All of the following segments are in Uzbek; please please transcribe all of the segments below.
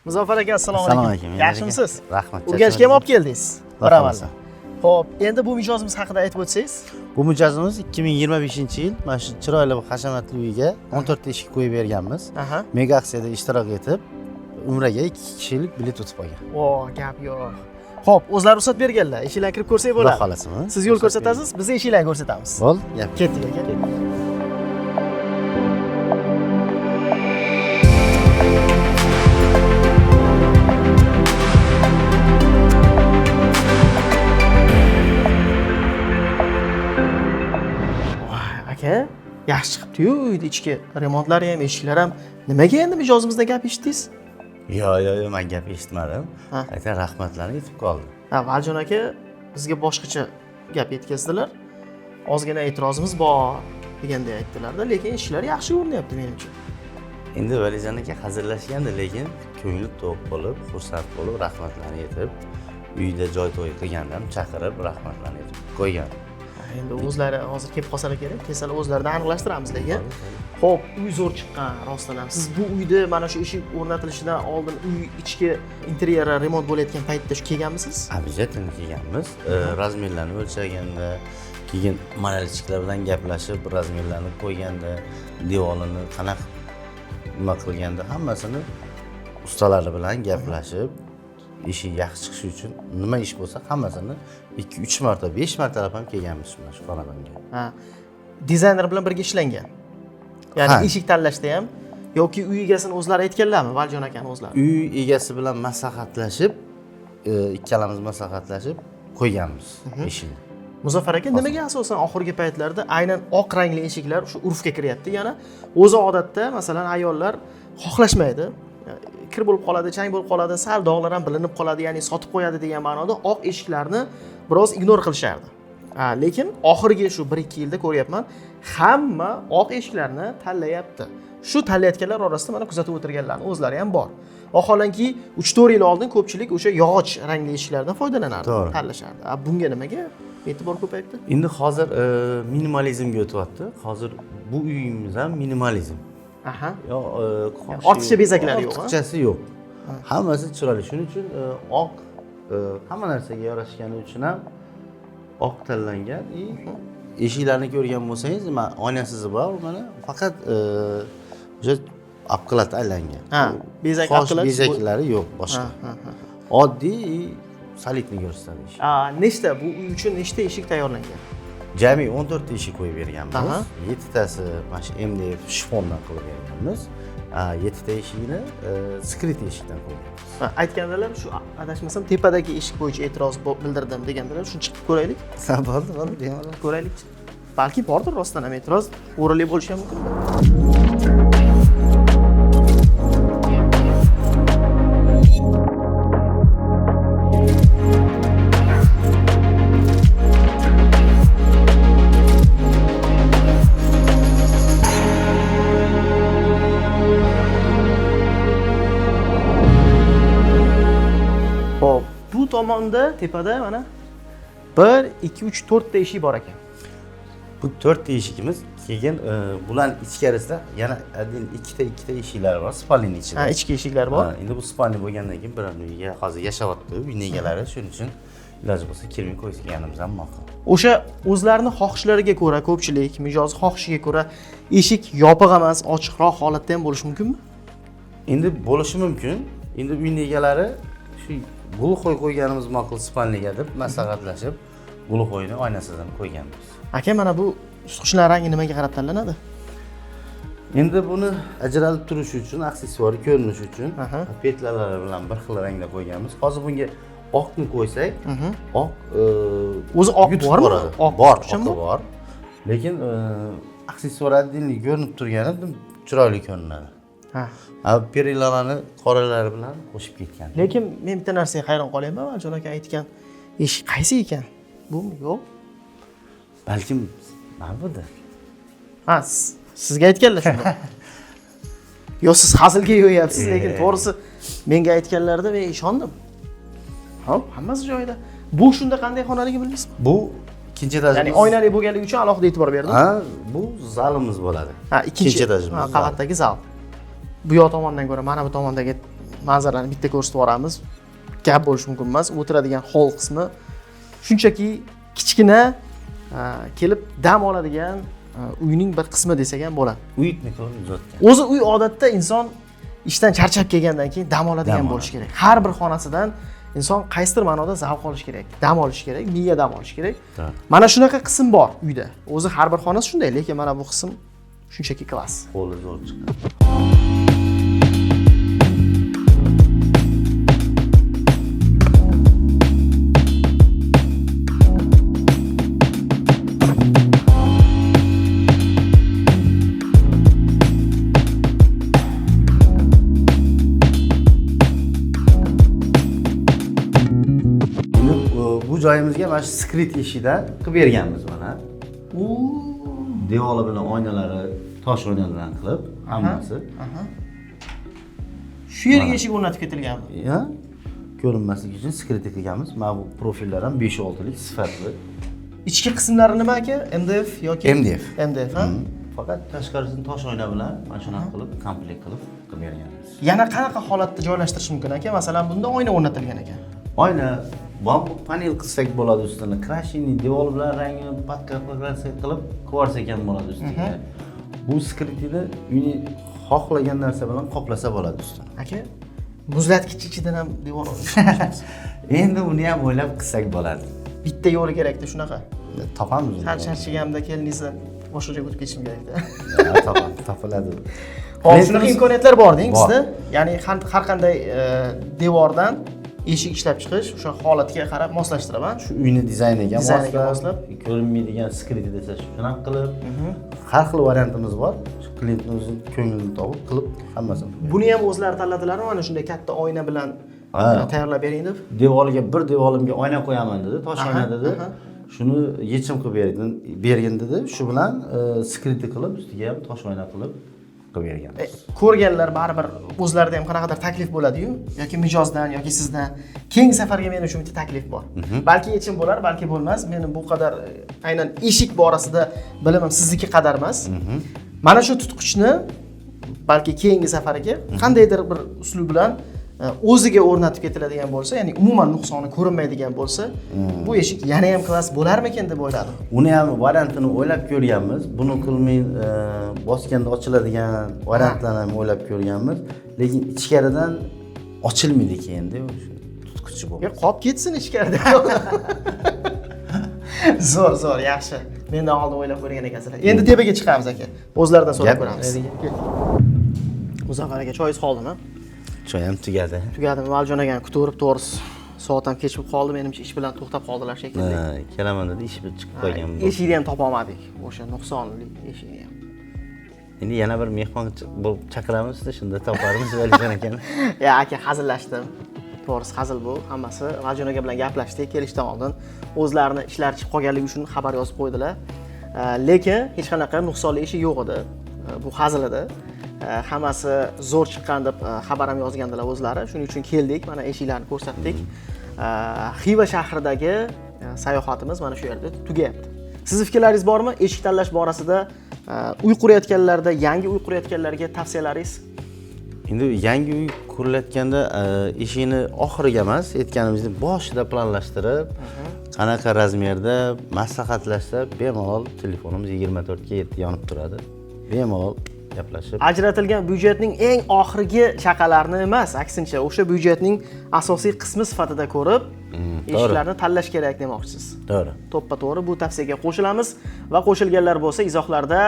Muzaffar aka, assalomu alaykum. Yaxshimisiz? Rahmat. Urganchga ham olib keldingiz. Baravar. Xo'p, endi bu mijozimiz haqida aytib o'tsangiz. Bu mijozimiz 2025-yil mana shu chiroyli va hashamatli uyga 14 ta eshik qo'yib berganmiz. Mega aksiyada ishtirok etib, umraga 2 kishilik bilet o'tib olgan. O, gap yo'q. Xo'p, o'zlari ruxsat berganlar. Eshiklarni kirib ko'rsak bo'ladi. Xudo xolasimi? Siz yo'l ko'rsatasiz, biz eshiklarni ko'rsatamiz. Bo'l, gap. Ketdik aka. Aka, yaxshi chiqibdi-yu, uyda ichki remontlari ham, eshiklari ham. Nimaga endi mijozimizdan gap eshitdingiz? Yo'q, men gap eshitmadim. Ayta rahmatlarini yetib qoldi. Valjon aka bizga boshqacha gap yetkazdilar. Ozgina e'tirozimiz bor deganday aytdilar-da, lekin ishlar yaxshi ko'rinyapti menimcha. Endi Valijon aka hazillashgandi, lekin ko'ngli to'q bo'lib, xursand bo'lib, rahmatlarini yetib, uyda joy to'y qilgandan chaqirib rahmatlarini yetib qo'ygan. Endi o'zlari hozir kelib qolsa kerak, kelsalar o'zlaridan aniqlashtiramiz lekin. Xo'p, uy zo'r chiqqan rostdan ham. Siz bu uyda mana shu eshik o'rnatilishidan oldin uy ichki interyeri remont bo'layotgan paytda shu kelganmisiz? Обязательно kelganmiz. Razmerlarni o'lchaganda, keyin monolitchilar bilan gaplashib, razmerlarni qo'yganda, devorini qanaqa nima qilganda hammasini ustalari bilan gaplashib, eshik yaxshi chiqishi uchun nima ish bo'lsa hammasini 2-3 marta, 5 martalab ham kelganmiz mana shu xonadonga. Dizayner bilan birga ishlangan. Ya'ni eshik tanlashda ham yoki uy egasini o'zlari aytganlarmi, Valjon akani o'zlari? Uy egasi bilan maslahatlashib, ikkalamiz maslahatlashib qo'yganmiz eshikni. Muzaffar aka, nimaga asosan oxirgi paytlarda aynan oq rangli eshiklar shu urfga kiryapti? Yana o'zi odatda masalan ayollar xohlashmaydi. Kir bo'lib qoladi, chang bo'lib qoladi, sal dog'lar ham bilinib qoladi, ya'ni sotib qo'yadi degan ma'noda oq eshiklarni biroz ignor qilishardi. Lekin oxirgi shu 1-2 yilda ko'ryapman, hamma oq eshiklarni tanlayapti. Shu tanlayotganlar orasida mana kuzatib o'tirganlarning o'zlari ham bor. Vaholanki 3-4 yil oldin ko'pchilik o'sha yog'och rangli eshiklardan foydalanardi, tanlashardi. Bunga nimaga e'tibor ko'payibdi? Endi hozir minimalizmga o'tyapti. Hozir bu uyimiz ham minimalizm. Ortiqcha bezaklar yo'q. Ortiqchasi yo'q. Hammasi chiroyli. Shuning uchun oq hamma narsaga yarashgani uchun ham oq tanlangan. Eshiklarni ko'rgan bo'lsangiz, mana oynasiz bor, mana faqat o'sha apqilat aylangan. Bezak apqilat. Bezaklari yo'q boshqa. Oddiy solidni ko'rsatadi. Nechta bu uy uchun nechta eshik tayyorlangan? Jami 14 ta eshik qo'yib berganmiz. 7 tasi mana shu MDF shifondan qilib berganmiz. 7 ta eshikni skrit eshikdan qo'yganmiz. Aytgandalar, shu adashmasam tepadagi eshik bo'yicha e'tiroz bildirdim degandalar, shuni chiqib ko'raylik. Bo'ldi, bemalol ko'raylik. Balki bordir rostdan ham e'tiroz, o'rinli bo'lishi ham mumkin. Bu tomonda tepada mana 1, 2, 3, 4 ta eshik bor ekan. Bu 4 ta eshigimiz, keyin bular ichkarisida yana 2 ta eshiklar bor, spalning ichida. Ichki eshiklar bor. Endi bu spalni bo'lgandan keyin bir uyga hozir yashayapti uy egalari, shuning uchun iloji bo'lsa kirmay qo'yganimiz ham ma'qul. O'sha o'zlarining xohishlariga ko'ra, ko'pchilik mijoz xohishiga ko'ra eshik yopiq emas, ochiqroq holatda ham bo'lishi mumkinmi? Endi bo'lishi mumkin. Endi uy egalari shu gulxo'y qo'yganimiz ma'qul spalniga deb maslahatlashib, gulxo'yni oynasidan qo'yganmiz. Aka, mana bu ustqushlar rangi nimaga qarab tanlanadi? Endi buni ajralib turishi uchun, aksessuar ko'rinishi uchun petlalari bilan bir xil rangda qo'yganmiz. Hozir bunga oqni qo'ysak, oq o'zi oq bormi? Bor, bor. Lekin aksessuar oddiy ko'rinib turgani chiroyli ko'rinadi. Perillalarni qoralari bilan qo'shib ketgan. Lekin men bitta narsaga hayron qolyapman, Valjon aka aytgan eshik qaysi ekan? Bumi yo'q? Balkim mana buda. Sizga aytganlar shuni. Yo, siz hazilga yo'yapsiz, lekin to'g'risi menga aytganlarda men ishondim. Xo'p, hammasi joyida. Bu shunda qanday xonaligi bilasizmi? Bu ikkinchi etajimiz. Ya'ni oynali bo'lganligi uchun alohida e'tibor berdim. Bu zalimiz bo'ladi. Ikkinchi etajimiz. Qavatdagi zal. Bu yoq tomondan ko'ra mana bu tomondagi manzarani bitta ko'rsatib yuboramiz. Gap bo'lishi mumkin emas. O'tiradigan hol qismi shunchaki kichkina kelib dam oladigan uyning bir qismi desak ham bo'ladi. Uyutni ko'rib uzatgan. O'zi uy odatda inson ishdan charchab kelgandan keyin dam oladigan bo'lishi kerak. Har bir xonasidan inson qaysidir ma'noda zavq olish kerak, dam olish kerak, miya dam olish kerak. Mana shunaqa qism bor uyda. O'zi har bir xonasi shunday, lekin mana bu qism shunchaki klass. Qo'li zo'r chiqqan. Bu joyimizga mana shu skrit eshigidan qilib berganmiz mana. Devori bilan oynalari tosh oyna bilan qilib, hammasi. Shu yerga eshik o'rnatib ketilganmi? Ya, ko'rinmasligi uchun skrit qilganmiz. Mana bu profillar ham 5-6 lik sifatli. Ichki qismlari nima aka? MDF yoki MDF, ha? Faqat tashqarisini tosh oyna bilan mana shunaqa qilib, komplekt qilib berganmiz. Yana qanaqa holatda joylashtirish mumkin aka? Masalan, bunda oyna o'rnatilgan ekan. Oyna bambu panel qilsak bo'ladi ustini, krashini, devor bilan rangini patqaklasak qilib qo'yarsak ham bo'ladi ustiga. Bu skritni uyni xohlagan narsa bilan qoplasa bo'ladi ustini. Aka, muzlatgich ichidan ham devor olish. Endi uni ham o'ylab qilsak bo'ladi. Bitta yo'li kerak-da shunaqa. Topamiz uni. Sal charchaganimda keliningizdan boshqa joyga o'tib ketishim kerak-da. Topiladi. Hop, shunaqa imkoniyatlar bor deng sizda. Ya'ni har qanday devordan eshik ishlab chiqish, o'sha holatga qarab moslashtiraman. Shu uyni dizayniga moslab, ko'rinmaydigan skriti desa shunaqa qilib, har xil variantimiz bor. Shu klientning o'zi ko'nglini topib qilib hammasini. Buni ham o'zlari tanladilarmi? Mana shunday katta oyna bilan tayyorlab bering deb. Devoriga bir devorimga oyna qo'yaman dedi, tosh oyna dedi. Shuni yechim qilib bergin dedi. Shu bilan skriti qilib, ustiga ham tosh oyna qilib berganmiz. Ko'rganlar baribir o'zlarida ham qanaqadir taklif bo'ladi-yu, yoki mijozdan yoki sizdan keyingi safarga men uchun bitta taklif bor. Balki yechim bo'lar, balki bo'lmas. Meni bu qadar aynan eshik borasida bilimim sizniki qadar emas. Mana shu tutqichni balki keyingi safariga qandaydir bir usul bilan o'ziga o'rnatib ketiladigan bo'lsa, ya'ni umuman nuqsoni ko'rinmaydigan bo'lsa, bu eshik yana ham klass bo'larmikin deb o'yladim. Uni ham variantini o'ylab ko'rganmiz. Buni qilmay bosganda ochiladigan variantlarni ham o'ylab ko'rganmiz, lekin ichkaridan ochilmaydi keyinda o'sha tutqichi bo'lib. Qolib ketsin ichkarida. Zo'r, yaxshi. Mendan oldin o'ylab ko'rgan ekansizlar. Endi tepaga chiqamiz aka. O'zlaridan so'rab ko'ramiz. Muzaffar aka, choyingiz qoldimi? Choy ham tugadi. Tugadimi? Valjon akani kutaverib to'g'risi. Soat ham kechib qoldi. Menimcha ish bilan to'xtab qoldilar shekilli. Kelaman dedi, ish bilan chiqib qolgan bu. Eshikni ham topa olmadik. O'sha nuqsonli eshikni ham. Endi yana bir mehmon bo'lib chaqiramiz-da, shunda toparmiz Valjon akani. Ya aka, hazillashdim. To'g'risi hazil bu. Hammasi Valjon aka bilan gaplashdik, kelishdan oldin o'zlarini ishlari chiqib qolganligi uchun xabar yozib qo'ydilar. Lekin hech qanaqa nuqsonli ishi yo'q edi. Bu hazil edi. Hammasi zo'r chiqqan deb xabar ham yozgandilar o'zlari. Shuning uchun keldik, mana eshiklarni ko'rsatdik. Xiva shahridagi sayohatimiz mana shu yerda tugayapti. Sizning fikrlaringiz bormi? Eshik tanlash borasida uy qurayotganlarda, yangi uy qurayotganlarga tavsiyalaringiz? Endi yangi uy qurilayotganda eshikni oxiriga emas, aytganimizdek boshida planlashtirib, qanaqa razmerda maslahatlashib, bemalol telefonimiz 24/7 yonib turadi. Bemalol gaplashib. Ajratilgan byudjetning eng oxirgi shaqalarini emas, aksincha o'sha byudjetning asosiy qismi sifatida ko'rib, eshiklarni tanlash kerak demoqchisiz. To'g'ri. To'ppa-to'g'ri bu tavsiyaga qo'shilamiz va qo'shilganlar bo'lsa izohlarda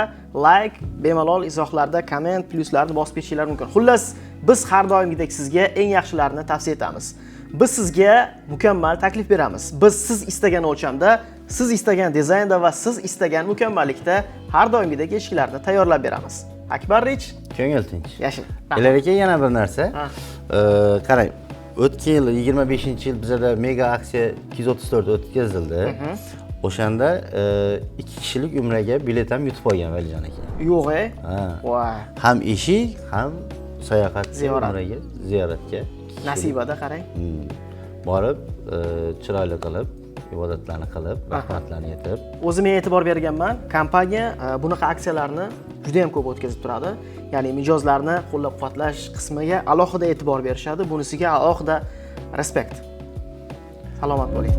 like, bemalol izohlarda komment, plyuslarni bosib ketishingiz mumkin. Xullas, biz har doimgidek sizga eng yaxshilarini tavsiya etamiz. Biz sizga mukammal taklif beramiz. Biz siz istagan o'lchamda, siz istagan dizaynda va siz istagan mukammallikda har doimgidek eshiklarni tayyorlab beramiz. Akbar Rich, ko'ngil tinch. Yashil. Elar aka, yana bir narsa. Qarang, o'tgan yil 25-yil bizada mega aksiya 234 o'tkazildi. O'shanda 2 kishilik umraga bilet ham yutib olgan Valijon aka. Yo'q-e? Voy. Ham eshik, ham sayohat umraga, ziyoratga. Nasibada qarang. Borib, chiroyli qilib, ibodatlarni qilib, rahmatlarni aytib. O'zim e'tibor berganman. Kompaniya bunaqa aksiyalarni juda ham ko'p o'tkazib turadi. Ya'ni mijozlarni qo'llab-quvvatlash qismiga alohida e'tibor berishadi. Bunisiga alohida respekt. Salomat bo'ling.